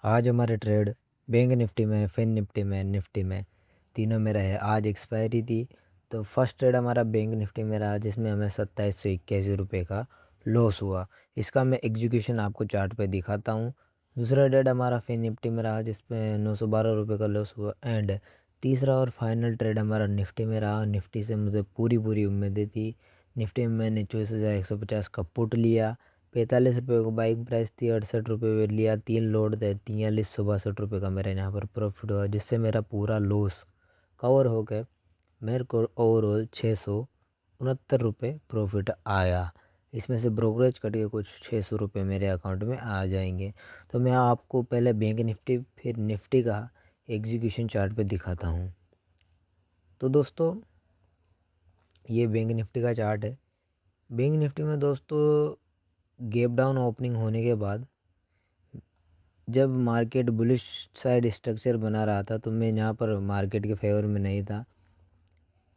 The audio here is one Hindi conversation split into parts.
आज हमारे ट्रेड बैंक निफ्टी में, फिन निफ्टी में, निफ्टी में तीनों में रहे। आज एक्सपायरी थी तो फर्स्ट ट्रेड हमारा बैंक निफ्टी में रहा जिसमें हमें 2781 रुपये का लॉस हुआ। इसका मैं एग्जीक्यूशन आपको चार्ट पे दिखाता हूँ। दूसरा ट्रेड हमारा फिन निफ्टी में रहा जिसमें 912 रुपये का लॉस हुआ। एंड तीसरा और फाइनल ट्रेड हमारा निफ्टी में रहा। निफ्टी से मुझे पूरी पूरी उम्मीदें थी। निफ्टी में मैंने 24,150 का पुट लिया। 45 रुपये को बाइक प्राइस थी, 68 रुपये में लिया। 3 लोड थे, 4362 का मेरे यहाँ पर प्रॉफिट हुआ जिससे मेरा पूरा लॉस कवर हो गया। मेरे को ओवरऑल 669 रुपये प्रॉफिट आया। इसमें से ब्रोकरेज कट के कुछ 600 रुपये मेरे अकाउंट में आ जाएंगे। तो मैं आपको पहले बैंक निफ्टी फिर निफ्टी का एग्जीक्यूशन चार्ट पे दिखाता हूँ। तो दोस्तों ये बैंक निफ्टी का चार्ट है। बैंक निफ्टी में दोस्तों गैप डाउन ओपनिंग होने के बाद जब मार्केट बुलिश साइड स्ट्रक्चर बना रहा था तो मैं यहाँ पर मार्केट के फेवर में नहीं था।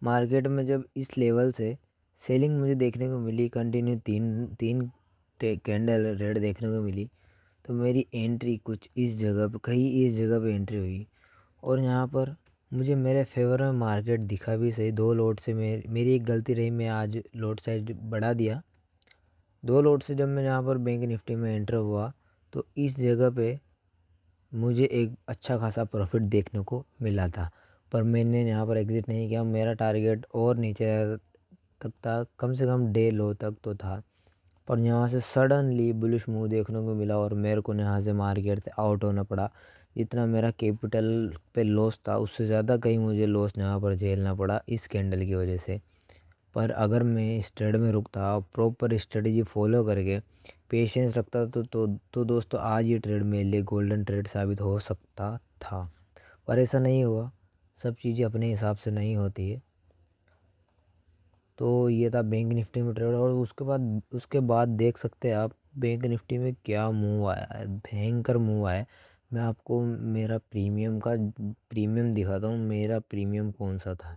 मार्केट में जब इस लेवल से सेलिंग मुझे देखने को मिली, कंटिन्यू तीन तीन कैंडल रेड देखने को मिली, तो मेरी एंट्री कुछ इस जगह पे, कहीं इस जगह पे एंट्री हुई। और यहाँ पर मुझे मेरे फेवर में मार्केट दिखा भी सही। 2 लोट से मेरी एक गलती रही, मैं आज लोट साइज बढ़ा दिया। 2 लोट से जब मैं यहाँ पर बैंक निफ्टी में एंटर हुआ तो इस जगह पे मुझे एक अच्छा खासा प्रॉफिट देखने को मिला था, पर मैंने यहाँ पर एग्ज़िट नहीं किया। मेरा टारगेट और नीचे तक था, कम से कम डे लो तक तो था, पर यहाँ से सडनली बुलिश मूव देखने को मिला और मेरे को यहाँ से मार्केट से आउट होना पड़ा। जितना मेरा कैपिटल पे लॉस था उससे ज़्यादा कहीं मुझे लॉस यहाँ पर झेलना पड़ा इस कैंडल की वजह से। पर अगर मैं इस ट्रेड में रुकता और प्रॉपर स्ट्रेटजी फॉलो करके पेशेंस रखता तो दोस्तों आज ये ट्रेड मेरे लिए गोल्डन ट्रेड साबित हो सकता था। पर ऐसा नहीं हुआ। सब चीज़ें अपने हिसाब से नहीं होती है। तो ये था बैंक निफ्टी में ट्रेड। और उसके बाद देख सकते हैं आप बैंक निफ्टी में क्या मूव आया है, भयंकर मूव आया है। मैं आपको मेरा प्रीमियम दिखाता हूँ। मेरा प्रीमियम कौन सा था।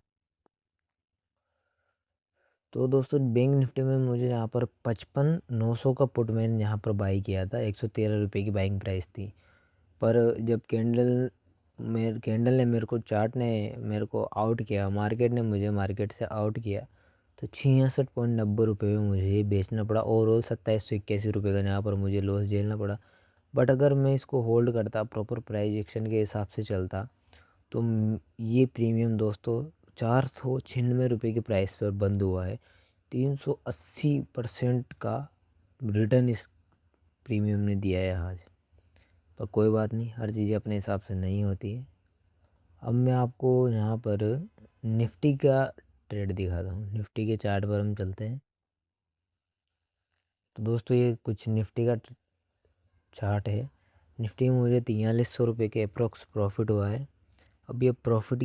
तो दोस्तों बैंक निफ्टी में मुझे यहाँ पर 55,900 का पुट मैंने यहाँ पर बाई किया था। 113 रुपये की बाइंग प्राइस थी। पर जब कैंडल ने मेरे को, चार्ट ने मेरे को आउट किया, मार्केट ने मुझे मार्केट से आउट किया, तो 66.90 रुपये में मुझे ये बेचना पड़ा। ओवरऑल 2781 रुपये का यहाँ पर मुझे लॉस झेलना पड़ा। बट अगर मैं इसको होल्ड करता, प्रॉपर प्राइस एक्शन के हिसाब से चलता, तो ये प्रीमियम दोस्तों 496 रुपये की प्राइस पर बंद हुआ है। 380% का रिटर्न इस प्रीमियम ने दिया है आज। पर कोई बात नहीं, हर चीज़ें अपने हिसाब से नहीं होती है। अब मैं आपको यहाँ पर निफ्टी का ट्रेड दिखाता हूँ। निफ्टी के चार्ट पर हम चलते हैं। तो दोस्तों ये कुछ निफ्टी का चार्ट है। निफ्टी में मुझे 4300 रुपये के अप्रोक्स प्रॉफिट हुआ है। अब ये प्रॉफिट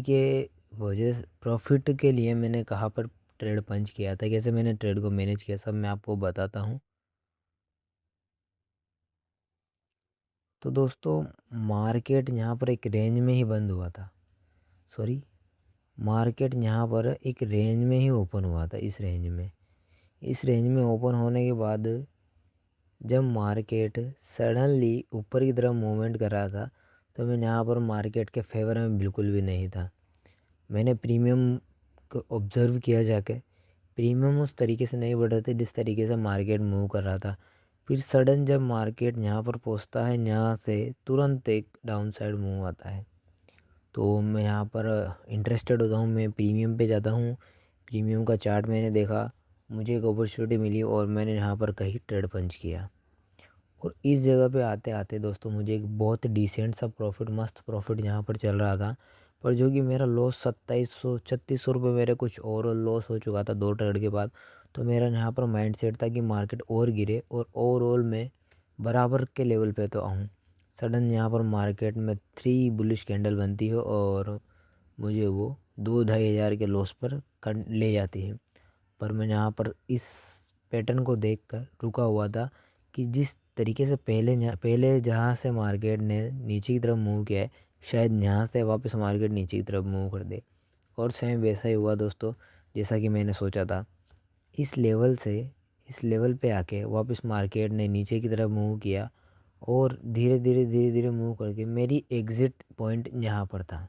के लिए मैंने कहाँ पर ट्रेड पंच किया था, कैसे मैंने ट्रेड को मैनेज किया, सब मैं आपको बताता हूँ। तो दोस्तों मार्केट यहाँ पर एक रेंज में ही बंद हुआ था। सॉरी, मार्केट यहाँ पर एक रेंज में ही ओपन हुआ था। इस रेंज में ओपन होने के बाद जब मार्केट सडनली ऊपर की तरफ मूवमेंट कर रहा था तो मैं यहाँ पर मार्केट के फेवर में बिल्कुल भी नहीं था। मैंने प्रीमियम को ऑब्ज़र्व किया जाके, प्रीमियम उस तरीके से नहीं बढ़ रहे थे जिस तरीके से मार्केट मूव कर रहा था। फिर सडन जब मार्केट यहाँ पर पहुँचता है, यहाँ से तुरंत एक डाउन साइड मूव आता है, तो मैं यहाँ पर इंटरेस्टेड होता हूँ, मैं प्रीमियम पे जाता हूँ। प्रीमियम का चार्ट मैंने देखा, मुझे एक अपॉर्चुनिटी मिली और मैंने यहाँ पर कहीं ट्रेड पंच किया। और इस जगह पे आते आते दोस्तों मुझे एक बहुत डिसेंट सा प्रॉफिट, मस्त प्रॉफिट यहाँ पर चल रहा था। पर जो कि मेरा लॉस 2700 3600 रुपये मेरे कुछ ओवरऑल लॉस हो चुका था 2 ट्रेड के बाद। तो मेरा यहाँ पर माइंड सेट था कि मार्केट और गिरे और ओवरऑल में बराबर के लेवल पे तो आऊँ। सडन यहाँ पर मार्केट में 3 बुलिश कैंडल बनती है और मुझे वो 2 ढाई हज़ार के लॉस पर ले जाती है। पर मैं यहाँ पर इस पैटर्न को देखकर रुका हुआ था कि जिस तरीके से पहले जहाँ से मार्केट ने नीचे की तरफ मूव किया है, शायद यहाँ से वापस मार्केट नीचे की तरफ मूव कर दे। और सेम वैसा ही हुआ दोस्तों, जैसा कि मैंने सोचा था। इस लेवल से इस लेवल पे आके वापस मार्केट ने नीचे की तरफ मूव किया और धीरे धीरे मूव करके मेरी एग्ज़िट पॉइंट यहाँ पर था,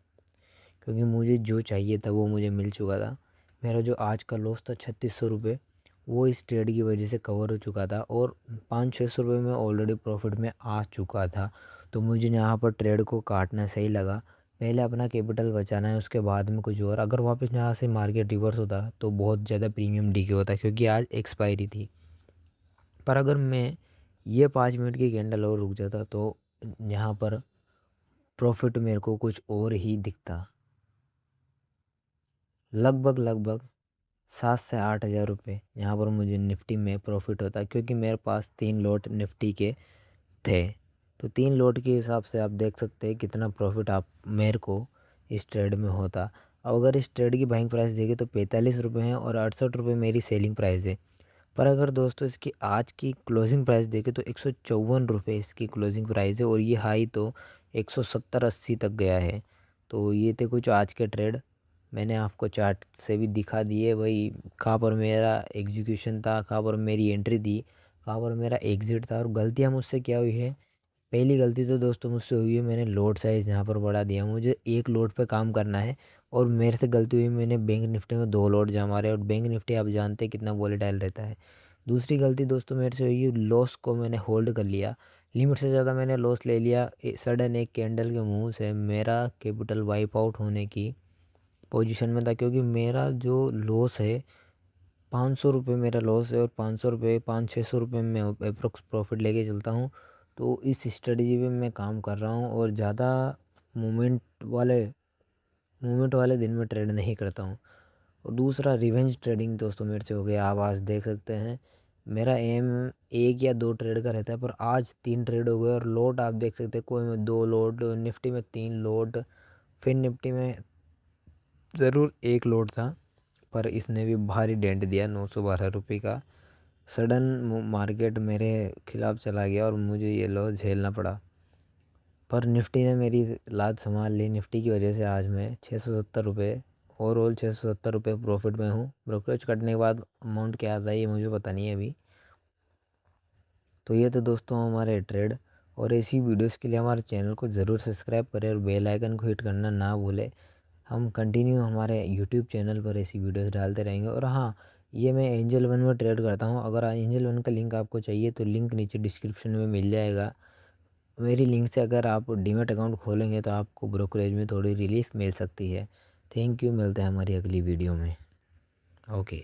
क्योंकि मुझे जो चाहिए था वो मुझे मिल चुका था। मेरा जो आज का लॉस था 3600 रुपये, वो इस ट्रेड की वजह से कवर हो चुका था और 500-600 रुपये में ऑलरेडी प्रॉफिट में आ चुका था। तो मुझे यहाँ पर ट्रेड को काटना सही लगा। पहले अपना कैपिटल बचाना है, उसके बाद में कुछ और। अगर वापस यहाँ से मार्केट रिवर्स होता तो बहुत ज़्यादा प्रीमियम डीके होता, क्योंकि आज एक्सपायरी थी। पर अगर मैं ये 5 मिनट की कैंडल और रुक जाता तो यहाँ पर प्रॉफिट मेरे को कुछ और ही दिखता। लगभग 7 से 8 हज़ार रुपये यहाँ पर मुझे निफ्टी में प्रॉफिट होता, क्योंकि मेरे पास 3 लॉट निफ्टी के थे। तो 3 लॉट के हिसाब से आप देख सकते हैं कितना प्रॉफिट आप मेरे को इस ट्रेड में होता। अब अगर इस ट्रेड की बाइंग प्राइस देखें तो 45 रुपये है और 68 रुपये मेरी सेलिंग प्राइस है। पर अगर दोस्तों इसकी आज की क्लोजिंग प्राइस देखें तो 154 रुपये इसकी क्लोजिंग प्राइस है, और ये हाई तो 170-80 तक गया है। तो ये थे कुछ आज के ट्रेड। मैंने आपको चार्ट से भी दिखा दिए भाई, कहाँ पर मेरा एग्जीक्यूशन था, कहाँ पर मेरी एंट्री थी, कहाँ पर मेरा एग्ज़िट था, और गलतियाँ मुझसे क्या हुई है। पहली गलती तो दोस्तों मुझसे हुई है, मैंने लोड साइज़ यहाँ पर बढ़ा दिया। मुझे एक लोड पे काम करना है, और मेरे से गलती हुई, मैंने बैंक निफ्टी में 2 लोड जमा मारे, और बैंक निफ्टी आप जानते हैं कितना वॉलेटाइल रहता है। दूसरी गलती दोस्तों मेरे से हुई, लॉस को मैंने होल्ड कर लिया, लिमिट से ज़्यादा मैंने लॉस ले लिया। सडन एक कैंडल के मुंह से मेरा कैपिटल वाइप आउट होने की पोजीशन में था, क्योंकि मेरा जो लॉस है 500 रुपये मेरा लॉस है, और 500 रुपये 500-600 रुपये में अप्रोक्स प्रॉफिट लेके चलता हूँ। तो इस स्ट्रेटजी पे मैं काम कर रहा हूँ, और ज़्यादा मूवमेंट वाले मूवमेंट वाले दिन में ट्रेड नहीं करता हूँ। और दूसरा रिवेंज ट्रेडिंग दोस्तों मेरे से हो गया, आप आज देख सकते हैं। मेरा एम 1 या 2 ट्रेड का रहता है, पर आज 3 ट्रेड हो गए, और लोड आप देख सकते हैं, कोई में 2 लोड, निफ्टी में 3 लोड, फिर निफ्टी में ज़रूर 1 लोड था, पर इसने भी भारी डेंट दिया 912 रुपये का। सडन मार्केट मेरे खिलाफ चला गया और मुझे ये लॉस झेलना पड़ा। पर निफ्टी ने मेरी लात संभाल ली। निफ्टी की वजह से आज मैं 670 रुपये, ओवरऑल 670 रुपये प्रॉफिट में हूँ। ब्रोकरेज कटने के बाद अमाउंट क्या आता है ये मुझे पता नहीं है अभी। तो ये तो दोस्तों हमारे ट्रेड, और ऐसी वीडियोस के लिए हमारे चैनल को ज़रूर सब्सक्राइब करें और बेल आइकन को हिट करना ना भूलें। हम कंटिन्यू हमारे यूट्यूब चैनल पर ऐसी वीडियोस डालते रहेंगे। और हाँ, ये मैं एंजल वन में ट्रेड करता हूँ। अगर एंजल वन का लिंक आपको चाहिए तो लिंक नीचे डिस्क्रिप्शन में मिल जाएगा। मेरी लिंक से अगर आप डीमैट अकाउंट खोलेंगे तो आपको ब्रोकरेज में थोड़ी रिलीफ मिल सकती है। थैंक यू, मिलते हैं हमारी अगली वीडियो में। ओके।